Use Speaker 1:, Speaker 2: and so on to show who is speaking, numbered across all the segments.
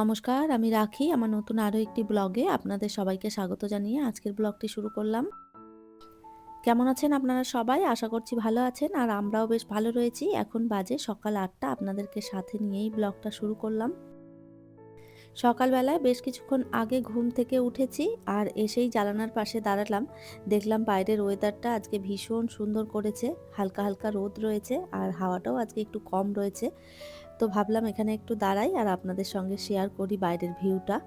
Speaker 1: নমস্কার, আমি রাখি। আমার নতুন আরও একটি ব্লগে আপনাদের সবাইকে স্বাগত জানিয়ে আজকের ব্লগটি শুরু করলাম। কেমন আছেন আপনারা সবাই? আশা করছি ভালো আছেন আর আমরাও বেশ ভালো রয়েছি। এখন বাজে সকাল ৮টা, আপনাদেরকে সাথে নিয়েই ব্লগটা শুরু করলাম। সকালবেলায় বেশ কিছুক্ষণ আগে ঘুম থেকে উঠেছি আর এসেই জানালার পাশে দাঁড়ালাম। দেখলাম বাইরের ওয়েদারটা আজকে ভীষণ সুন্দর করেছে। হালকা হালকা রোদ রয়েছে আর হাওয়াটাও আজকে একটু কম রয়েছে। তো ভাবলাম এখানে একটু দাঁড়াই আর আপনাদের সঙ্গে শেয়ার করি বাইরের ভিউটা।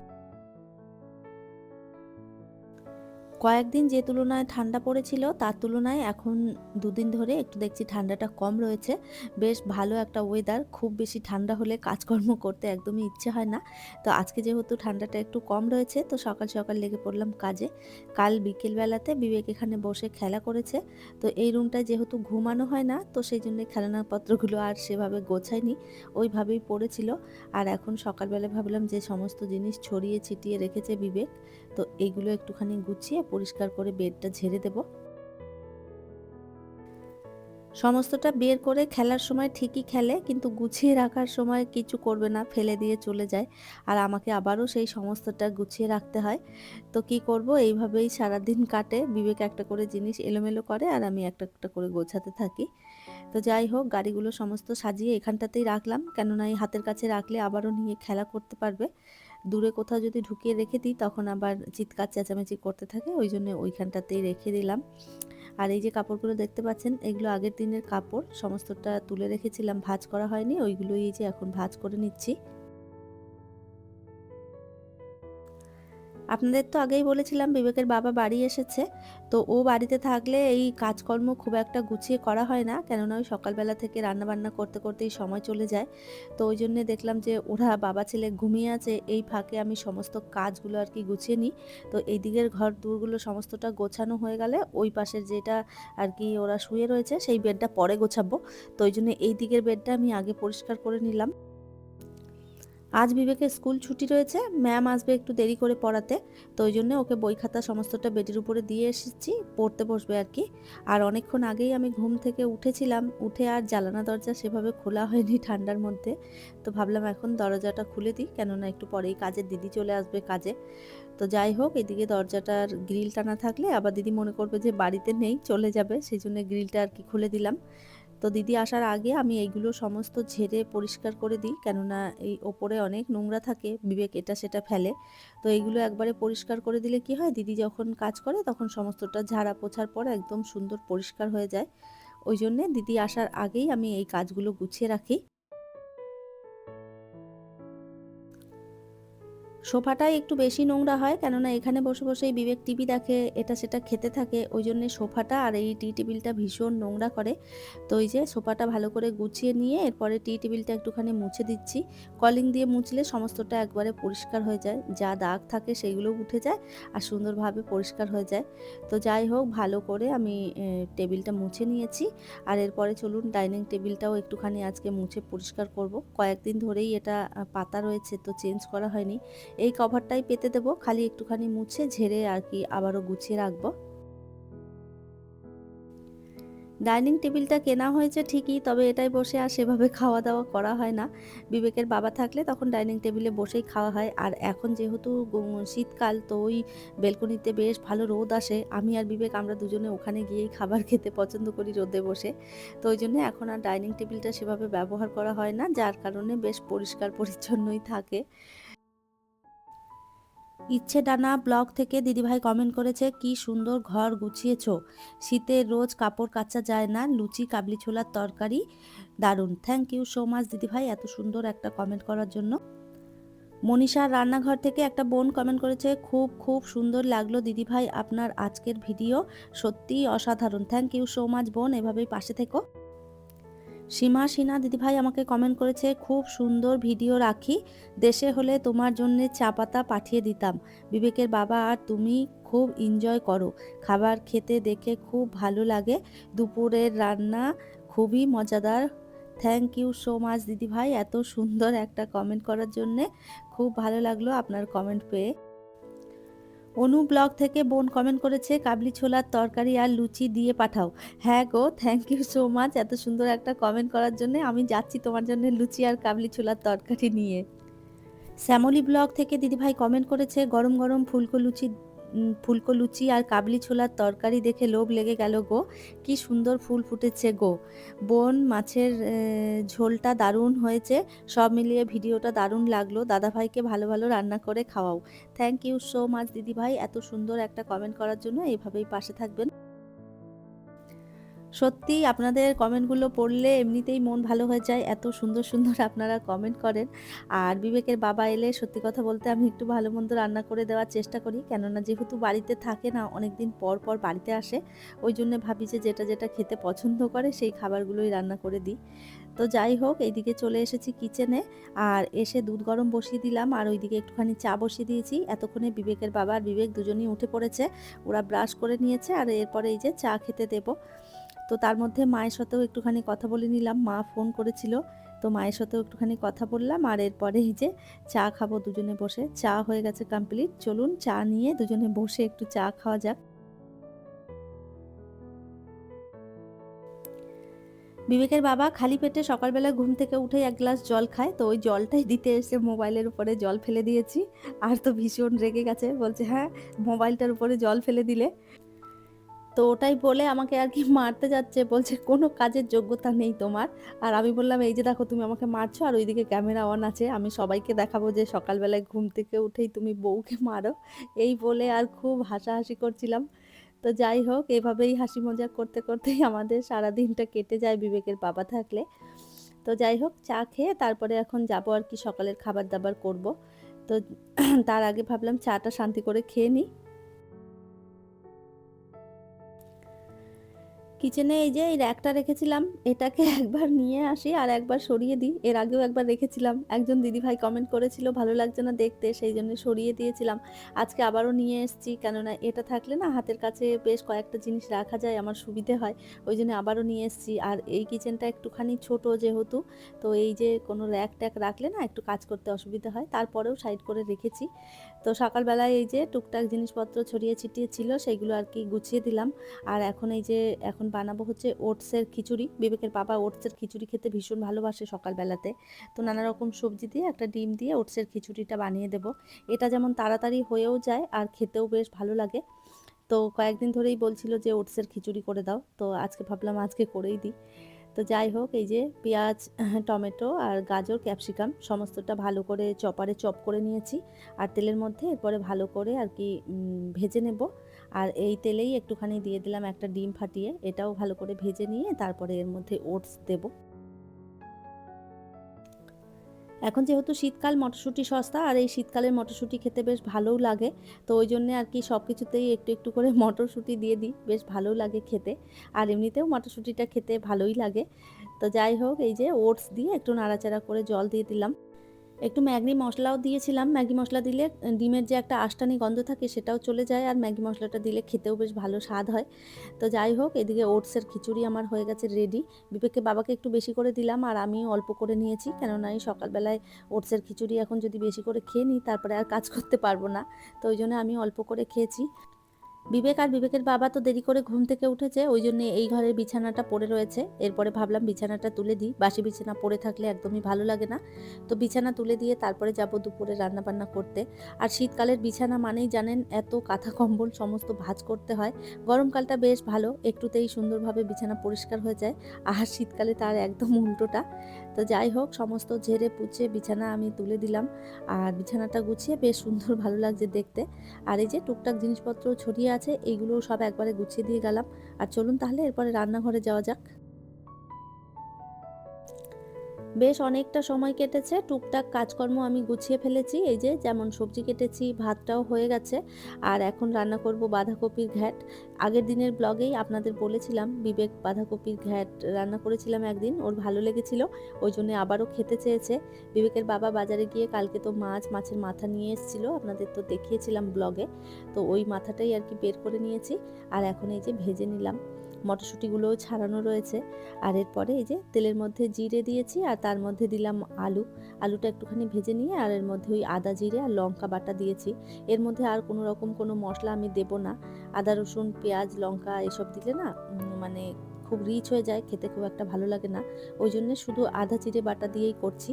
Speaker 1: কয়েকদিন যে তুলনায় ঠান্ডা পড়েছিল তার তুলনায় এখন দুদিন ধরে একটু দেখছি ঠান্ডাটা কম রয়েছে। বেশ ভালো একটা ওয়েদার। খুব বেশি ঠান্ডা হলে কাজকর্ম করতে একদমই ইচ্ছে হয় না। তো আজকে যেহেতু ঠান্ডাটা একটু কম রয়েছে তো সকাল সকাল লেগে পড়লাম কাজে। কাল বিকেলবেলাতে বিবেক এখানে বসে খেলা করেছে। তো এই রুমটায় যেহেতু ঘুমানো হয় না তো সেই জন্য খেলনাপত্রগুলো আর সেভাবে গোছাইনি, ওইভাবেই পড়েছিল। আর এখন সকালবেলা ভাবলাম যে সমস্ত জিনিস ছড়িয়ে ছিটিয়ে রেখেছে বিবেক, তো এইগুলো একটুখানি গুছিয়ে পরিষ্কার করে বেডটা ঝেড়ে দেব। সমস্তটা বের করে খেলার সময় ঠিকই খেলে, কিন্তু গুছিয়ে রাখার সময় কিছু করবে না, ফেলে দিয়ে চলে যায়। আর আমাকে আবারও সেই সমস্তটা গুছিয়ে রাখতে হয়। তো কি করব, এইভাবেই সারাদিন কাটে। বিবেক একটা করে জিনিস এলোমেলো করে আর আমি একটা একটা করে গোছাতে থাকি। তো যাই হোক, গাড়িগুলো সমস্ত সাজিয়ে এখানটাতেই রাখলাম, কেননা এই হাতের কাছে রাখলে আবারও নিয়ে খেলা করতে পারবে। দূরে কোথাও যদি ঢুকিয়ে রেখে দিই তখন আবার চিৎকার চেঁচামেচি করতে থাকে, ওই জন্য ওইখানটাতেই রেখে দিলাম। আর এই যে কাপড়গুলো দেখতে পাচ্ছেন, এগুলো আগের দিনের কাপড়, সমস্তটা তুলে রেখেছিলাম, ভাঁজ করা হয়নি, ওইগুলোই এই যে এখন ভাঁজ করে নিচ্ছি। আপনাদের তো আগেই বলেছিলাম বিবেকের বাবা বাড়ি এসেছে। তো ও বাড়িতে থাকলে এই কাজকর্ম খুব একটা গুছিয়ে করা হয় না, কেননা ওই সকালবেলা থেকে রান্নাবান্না করতে করতেই সময় চলে যায়। তো ওই জন্যে দেখলাম যে ওরা বাবা ছেলে ঘুমিয়ে আছে, এই ফাঁকে আমি সমস্ত কাজগুলো আর কি গুছিয়ে নিই। তো এই দিকের ঘর দূরগুলো সমস্তটা গোছানো হয়ে গেলে ওই পাশের যেটা আর কি ওরা শুয়ে রয়েছে সেই বেডটা পরে গোছাবো। তো ওই জন্য এই দিকের বেডটা আমি আগে পরিষ্কার করে নিলাম। আজ বিবেকের স্কুল ছুটি রয়েছে, ম্যাম আসবে একটু দেরি করে পড়াতে। তো ওই জন্য ওকে বই খাতা সমস্তটা বেডের উপরে দিয়ে এসেছি, পড়তে বসবে আর কি। আর অনেকক্ষণ আগেই আমি ঘুম থেকে উঠেছিলাম, উঠে আর জানালা দরজা সেভাবে খোলা হয়নি ঠান্ডার মধ্যে। তো ভাবলাম এখন দরজাটা খুলে দিই, কেননা একটু পরেই কাজের দিদি চলে আসবে কাজে। তো যাই হোক, এদিকে দরজাটার গ্রিল টানা থাকলে আবার দিদি মনে করবে যে বাড়িতে নেই, চলে যাবে, সেই জন্য গ্রিলটা আর কি খুলে দিলাম। তো দিদি আসার আগে আমি এইগুলো সমস্ত ঝেড়ে পরিষ্কার করে দিই, কেননা এই ওপরে অনেক নোংরা থাকে, বিবেক এটা সেটা ফেলে। তো এইগুলো একবারে পরিষ্কার করে দিলে কি হয়, দিদি যখন কাজ করে তখন সমস্তটা ঝাড়া পোছার পর একদম সুন্দর পরিষ্কার হয়ে যায়। ওই জন্যে দিদি আসার আগেই আমি এই কাজগুলো গুছিয়ে রাখি। সোফাটাই একটু বেশি নোংরা হয়, কেননা এখানে বসে বসেই বিবেক টিভি দেখে, এটা সেটা খেতে থাকে, ওই জন্যে সোফাটা আর এই টি টেবিলটা ভীষণ নোংরা করে। তো এই যে সোফাটা ভালো করে গুছিয়ে নিয়ে এরপরে টি টেবিলটা একটুখানি মুছে দিচ্ছি। কলিং দিয়ে মুছলে সমস্তটা একবারে পরিষ্কার হয়ে যায়, যা দাগ থাকে সেগুলো উঠে যায় আর সুন্দরভাবে পরিষ্কার হয়ে যায়। তো যাই হোক, ভালো করে আমি টেবিলটা মুছে নিয়েছি। আর এরপরে চলুন ডাইনিং টেবিলটাও একটুখানি আজকে মুছে পরিষ্কার করব। কয়েকদিন ধরেই এটা পাতা রয়েছে, তো চেঞ্জ করা হয়নি। এই কভারটাই পেতে দেবো, খালি একটুখানি মুছে ঝেড়ে আর কি আবারও গুছিয়ে রাখবো। ডাইনিং টেবিলটা কেনা হয়েছে ঠিকই, তবে এটাই বসে আর সেভাবে খাওয়া দাওয়া করা হয় না। বিবেকের বাবা থাকলে তখন ডাইনিং টেবিলে বসেই খাওয়া হয়। আর এখন যেহেতু শীতকাল, তো ওই বেলকনিতে বেশ ভালো রোদ আসে, আমি আর বিবেক আমরা দুজনে ওখানে গিয়েই খাবার খেতে পছন্দ করি রোদে বসে। তো ওই জন্য এখন আর ডাইনিং টেবিলটা সেভাবে ব্যবহার করা হয় না, যার কারণে বেশ পরিষ্কার পরিচ্ছন্নই থাকে। ইচ্ছে ডানা ব্লগ থেকে দিদিভাই কমেন্ট করেছে, কি সুন্দর ঘর গুছিয়েছো, শীতে রোজ কাপড় কাচা যায় না, লুচি কাবলি ছোলার তরকারি দারুণ। থ্যাংক ইউ সো মাচ দিদিভাই এত সুন্দর একটা কমেন্ট করার জন্য। মনীষার রান্নাঘর থেকে একটা বোন কমেন্ট করেছে, খুব খুব সুন্দর লাগলো দিদিভাই আপনার আজকের ভিডিও, সত্যিই অসাধারণ। থ্যাংক ইউ সো মাচ বোন, এভাবেই পাশে থেকো। সীমা সিনহা দিদিভাই আমাকে কমেন্ট করেছে, খুব সুন্দর ভিডিও রাখি, দেশে হলে তোমার জন্য চা পাতা পাঠিয়ে দিতাম, বিবেকের বাবা আর তুমি খুব এনজয় করো, খাবার খেতে দেখে খুব ভালো লাগে, দুপুরের রান্না খুবই মজাদার। থ্যাংক ইউ সো মাচ দিদিভাই এত সুন্দর একটা কমেন্ট করার জন্যে, খুব ভালো লাগলো আপনার কমেন্ট পেয়ে। অনু ব্লগ থেকে বোন কমেন্ট করেছে, কাবলি ছোলার তরকারি আর লুচি দিয়ে পাঠাও। হ্যাঁ গো, থ্যাংক ইউ সো মাচ এত সুন্দর একটা কমেন্ট করার জন্য। আমি যাচ্ছি তোমার জন্য লুচি আর কাবলি ছোলার তরকারি নিয়ে। শ্যামলী ব্লগ থেকে দিদিভাই কমেন্ট করেছে, গরম গরম ফুলকো লুচি আর কাবলি ছোলার তরকারি দেখে লোভ লেগে গেল গো, কি সুন্দর ফুল ফুটেছে গো বোন, মাছের ঝোলটা দারুণ হয়েছে, সব মিলিয়ে ভিডিওটা দারুণ লাগলো, দাদাভাইকে ভালো ভালো রান্না করে খাওয়াও। থ্যাংক ইউ সো মাচ দিদিভাই, এত সুন্দর একটা কমেন্ট করার জন্য। এইভাবেই পাশে থাকবেন। সত্যি আপনাদের কমেন্টগুলো পড়লে এমনিতেই মন ভালো হয়ে যায়, এত সুন্দর সুন্দর আপনারা কমেন্ট করেন। আর বিবেকের বাবা এলে সত্যি কথা বলতে আমি একটু ভালো মন্দ রান্না করে দেওয়ার চেষ্টা করি, কেননা যেহেতু বাড়িতে থাকে না, অনেক দিন পর পর বাড়িতে আসে, ওই জন্য ভাবি যে যেটা যেটা খেতে পছন্দ করে সেই খাবারগুলোই রান্না করে দিই। তো যাই হোক, এইদিকে চলে এসেছি কিচেনে, আর এসে দুধ গরম বসিয়ে দিলাম, আর ওইদিকে একটুখানি চা বসিয়ে দিয়েছি। এতক্ষণে বিবেকের বাবা আর বিবেক দুজনেই উঠে পড়েছে, ওরা ব্রাশ করে নিয়েছে, আর এরপরে এই যে চা খেতে দেবো। তো তার মধ্যে মায়ের সাথেও একটুখানি কথা বলে নিলাম, মা ফোন করেছিল, তো মায়ের সাথেও একটুখানি কথা বললাম, আর এরপরে এই যে চা খাবো দুজনে বসে। চা হয়ে গেছে কমপ্লিট, চলুন চা নিয়ে দুজনে বসে একটু চা খাওয়া যাক। বিবেকের বাবা খালি পেটে সকালবেলা ঘুম থেকে উঠে এক গ্লাস জল খায়, তো ওই জলটাই দিতে এসে মোবাইলের উপরে জল ফেলে দিয়েছি, আর তো ভীষণ রেগে গেছে, বলছে হ্যাঁ মোবাইলটার উপরে জল ফেলে দিলে। তো ওটাই বলে আমাকে আর কি মারতে যাচ্ছে, বলছে কোনো কাজের যোগ্যতা নেই তোমার। আর আমি বললাম এই যে দেখো তুমি আমাকে মারছো, আর ওইদিকে ক্যামেরা অন আছে, আমি সবাইকে দেখাবো যে সকালবেলায় ঘুম থেকে উঠেই তুমি বউকে মারো, এই বলে আর খুব হাসাহাসি করছিলাম। তো যাই হোক, এভাবেই হাসি মজা করতে করতেই আমাদের সারা দিনটা কেটে যায় বিবেকের বাবা থাকলে। তো যাই হোক, চা খেয়ে তারপরে এখন যাবো আর কি সকালের খাবার দাবার করব। তো তার আগে ভাবলাম চাটা শান্তি করে খেয়ে নিই। কিচেনে এই যে এই র্যাকটা রেখেছিলাম, এটাকে একবার নিয়ে আসি আর একবার সরিয়ে দিই, এর আগেও একবার রেখেছিলাম, একজন দিদিভাই কমেন্ট করেছিল ভালো লাগছে না দেখতে, সেই জন্য সরিয়ে দিয়েছিলাম। আজকে আবারও নিয়ে এসেছি, কেননা এটা থাকলে না হাতের কাছে বেশ কয়েকটা জিনিস রাখা যায়, আমার সুবিধে হয়, ওই জন্য আবারও নিয়ে এসেছি। আর এই কিচেনটা একটুখানি ছোট যেহেতু, তো এই যে কোনো র্যাক ট্যাক রাখলে না একটু কাজ করতে অসুবিধা হয়, তারপরেও সাইড করে রেখেছি। তো সকালবেলায় এই যে টুকটাক জিনিসপত্র ছড়িয়ে ছিটিয়ে ছিল, সেইগুলো আর কি গুছিয়ে দিলাম। আর এখন এই যে এখন বানাবো হচ্ছে ওটসের খিচুড়ি, বিবেকের বাবা ওটসের খিচুড়ি খেতে ভীষণ ভালোবাসে সকালবেলাতে, তো নানা রকম সবজি দিয়ে একটা ডিম দিয়ে ওটসের খিচুড়িটা বানিয়ে দেব। এটা যেমন তাড়াতাড়ি হয়েও যায় আর খেতেও বেশ ভালো লাগে। তো কয়েকদিন ধরেই বলছিল যে ওটসের খিচুড়ি করে দাও, তো আজকে ভাবলাম আজকে করেই দিই। তো যাই হোক, এই যে পেঁয়াজ, টমেটো আর গাজর, ক্যাপসিকাম সমস্তটা ভালো করে চপারে চপ করে নিয়েছি, আর তেলের মধ্যে এরপরে ভালো করে আর কি ভেজে নেব। আর এই তেলেই একটুখানি দিয়ে দিলাম একটা ডিম ফাটিয়ে, এটাও ভালো করে ভেজে নিয়ে তারপরে এর মধ্যে ওটস দেবো। এখন যেহেতু শীতকাল, মটরশুঁটি সস্তা, আর এই শীতকালের মটরশুঁটি খেতে বেশ ভালোও লাগে, তো ওই জন্যে আর কি সব কিছুতেই একটু একটু করে মটরশুঁটি দিয়ে দিই, বেশ ভালোও লাগে খেতে। আর এমনিতেও মটরশুঁটিটা খেতে ভালোই লাগে। তো যাই হোক, এই যে ওটস দিয়ে একটু নাড়াচাড়া করে জল দিয়ে দিলাম। একটু ম্যাগি মশলাও দিয়েছিলাম, ম্যাগি মশলা দিলে ডিমের যে একটা আষ্টানি গন্ধ থাকে সেটাও চলে যায়, আর ম্যাগি মশলাটা দিলে খেতেও বেশ ভালো স্বাদ হয়। তো যাই হোক, এদিকে ওটসের খিচুড়ি আমার হয়ে গেছে রেডি। বিবেককে বাবাকে একটু বেশি করে দিলাম, আর আমি অল্প করে নিয়েছি, কেননা এই সকালবেলায় ওটসের খিচুড়ি এখন যদি বেশি করে খেয়ে নিই তারপরে আর কাজ করতে পারবো না, তো ওই জন্য আমি অল্প করে খেয়েছি। বিবেক আর বিবেকের বাবা তো দেরি করে ঘুম থেকে উঠেছে, ওই জন্য এই ঘরের বিছানাটা পড়ে রয়েছে, এরপরে ভাবলাম বিছানাটা তুলে দিই, বাসি বিছানা পড়ে থাকলে একদমই ভালো লাগে না। তো বিছানা তুলে দিয়ে তারপরে যাব দুপুরে রান্নাবান্না করতে। আর শীতকালের বিছানা মানেই জানেন এত কাঁথা কম্বল সমস্ত ভাঁজ করতে হয়। গরমকালটা বেশ ভালো, একটুতেই সুন্দরভাবে বিছানা পরিষ্কার হয়ে যায়, আর শীতকালে তার একদম উল্টোটা। তো যাই হোক, সমস্ত ঝেড়ে পুছে বিছানা আমি তুলে দিলাম, আর বিছানাটা গুছিয়ে বেশ সুন্দর ভালো লাগছে দেখতে। আর এই যে টুকটাক জিনিসপত্র ছড়িয়ে আছে, এইগুলো সব একবারে গুছিয়ে দিয়ে গেলাম। আর চলুন তাহলে এরপরে রান্নাঘরে যাওয়া যাক। বেশ অনেকটা সময় কেটেছে, টুকটাক কাজকর্ম আমি গুছিয়ে ফেলেছি, এই যে যেমন সবজি কেটেছি, ভাতটাও হয়ে গেছে, আর এখন রান্না করব বাঁধাকপির ঘ্যাট। আগের দিনের ব্লগেই আপনাদের বলেছিলাম বিবেক বাঁধাকপির ঘ্যাট রান্না করেছিলাম একদিন, ওর ভালো লেগেছিল, ওই জন্য আবারও খেতে চেয়েছে। বিবেকের বাবা বাজারে গিয়ে কালকে তো মাছের মাথা নিয়ে এসেছিলো, আপনাদের তো দেখিয়েছিলাম ব্লগে, তো ওই মাথাটাই আর কি বের করে নিয়েছি। আর এখন এই যে ভেজে নিলাম, মটরশুঁটিগুলোও ছাড়ানো রয়েছে। আর এরপরে এই যে তেলের মধ্যে জিরে দিয়েছি, আর তার মধ্যে দিলাম আলুটা একটুখানি ভেজে নিয়ে, আর এর মধ্যে ওই আদা জিরে আর লঙ্কা বাটা দিয়েছি। এর মধ্যে আর কোনো রকম কোনো মশলা আমি দেব না, আদা রসুন পেঁয়াজ লঙ্কা এসব দিলে না মানে খুব রিচ হয়ে যায়, খেতে খুব একটা ভালো লাগে না। ওই জন্য শুধু আদা জিরে বাটা দিয়েই করছি।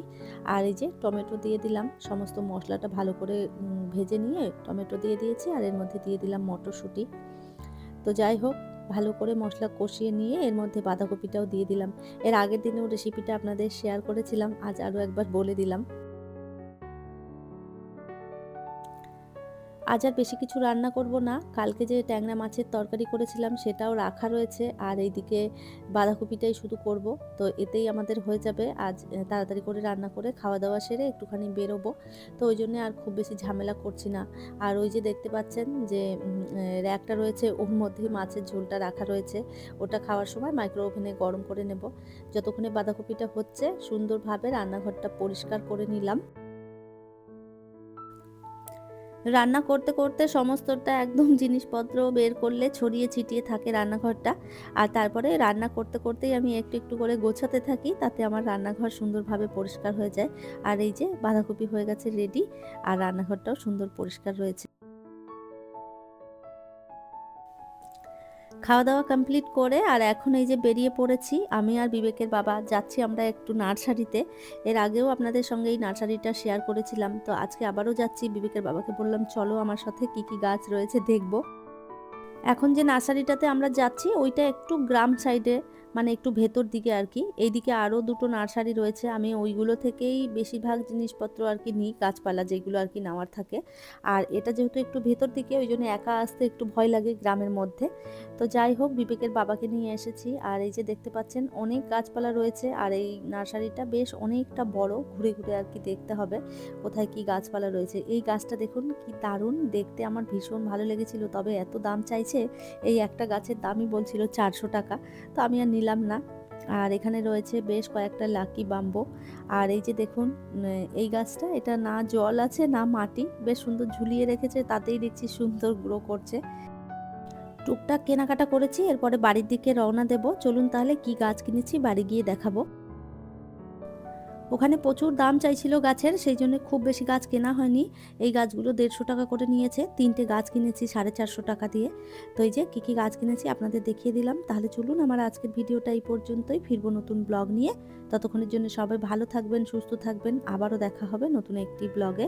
Speaker 1: আর এই যে টমেটো দিয়ে দিলাম, সমস্ত মশলাটা ভালো করে ভেজে নিয়ে টমেটো দিয়ে দিয়েছি, আর এর মধ্যে দিয়ে দিলাম মটরশুঁটি। তো যাই হোক, ভালো করে মশলা কষিয়ে নিয়ে এর মধ্যে বাঁধাকপিটাও দিয়ে দিলাম। এর আগের দিনেও রেসিপিটা আপনাদের শেয়ার করেছিলাম, আজ আরও একবার বলে দিলাম। আজ আর বেশি কিছু রান্না করব না। কালকে যে ট্যাংরা মাছের তরকারি করেছিলাম সেটাও রাখা রয়েছে, আর এইদিকে বাঁধাকপিটাই শুধু করব। তো এতেই আমাদের হয়ে যাবে। আজ তাড়াতাড়ি করে রান্না করে খাওয়া দাওয়া সেরে একটুখানি বেরোবো। তো ওই জন্যে আর খুব বেশি ঝামেলা করছি না। আর ওই যে দেখতে পাচ্ছেন যে র্যাকটা রয়েছে, ওর মধ্যেই মাছের ঝোলটা রাখা রয়েছে। ওটা খাওয়ার সময় মাইক্রো ওভেনে গরম করে নেব। যতক্ষণে বাঁধাকপিটা হচ্ছে সুন্দরভাবে রান্নাঘরটা পরিষ্কার করে নিলাম। রান্না করতে করতে সমস্তটা একদম জিনিসপত্র বের করলে ছড়িয়ে ছিটিয়ে থাকে রান্নাঘরটা। আর তারপরে রান্না করতে করতেই আমি একটু একটু করে গোছাতে থাকি, তাতে আমার রান্নাঘর সুন্দরভাবে পরিষ্কার হয়ে যায়। আর এই যে বাঁধাকপি হয়ে গেছে রেডি, আর রান্নাঘরটাও সুন্দর পরিষ্কার রয়েছে। খাওয়া দাওয়া কমপ্লিট করে আর এখন এই যে বেরিয়ে পড়েছি, আমি আর বিবেকের বাবা যাচ্ছি আমরা একটু নার্সারিতে। এর আগেও আপনাদের সঙ্গে এই নার্সারিটা শেয়ার করেছিলাম, তো আজকে আবারও যাচ্ছি। বিবেকের বাবাকে বললাম চলো আমার সাথে, কি কি গাছ রয়েছে দেখব। এখন যে নার্সারিটাতে আমরা যাচ্ছি ওইটা একটু গ্রাম সাইডে, মানে একটু ভেতর দিকে আর কি। এইদিকে আরও দুটো নার্সারি রয়েছে, আমি ওইগুলো থেকেই বেশিরভাগ জিনিসপত্র আর কি নিই, গাছপালা যেগুলো আর কি নেওয়ার থাকে। আর এটা যেহেতু একটু ভেতর দিকে, ওই জন্য একা আসতে একটু ভয় লাগে গ্রামের মধ্যে। তো যাই হোক, বিবেকের বাবাকে নিয়ে এসেছি। আর এই যে দেখতে পাচ্ছেন অনেক গাছপালা রয়েছে, আর এই নার্সারিটা বেশ অনেকটা বড়, ঘুরে ঘুরে আর কি দেখতে হবে কোথায় কি গাছপালা রয়েছে। এই গাছটা দেখুন কি দারুণ দেখতে, আমার ভীষণ ভালো লেগেছিল, তবে এত দাম চাইছে। এই একটা গাছের দামই বলছিল 400 টাকা, তো আমি আর নিলাম না। আর এখানে রয়েছে বেশ কয়েকটা লাকি বাম্বো। আর এই যে দেখুন এই গাছটা, এটা না জল আছে না মাটি, বেশ সুন্দর ঝুলিয়ে রেখেছে, তাতেই দেখছি সুন্দর গ্রো করছে। টুকটাক কেনাকাটা করেছি, এরপরে বাড়ির দিকে রওনা দেব। চলুন তাহলে কি গাছ কিনেছি বাড়ি গিয়ে দেখাবো। ওখানে প্রচুর দাম চাইছিল গাছের, সেই জন্য খুব বেশি গাছ কেনা হয়নি। এই গাছগুলো 150 টাকা করে নিয়েছে, 3টে গাছ কিনেছি 450 টাকা দিয়ে। তো এই যে কী গাছ কিনেছি আপনাদের দেখিয়ে দিলাম। তাহলে চলুন, আমার আজকের ভিডিওটা এই পর্যন্তই, ফিরবো নতুন ব্লগ নিয়ে। ততক্ষণের জন্য সবাই ভালো থাকবেন, সুস্থ থাকবেন, আবারও দেখা হবে নতুন একটি ব্লগে।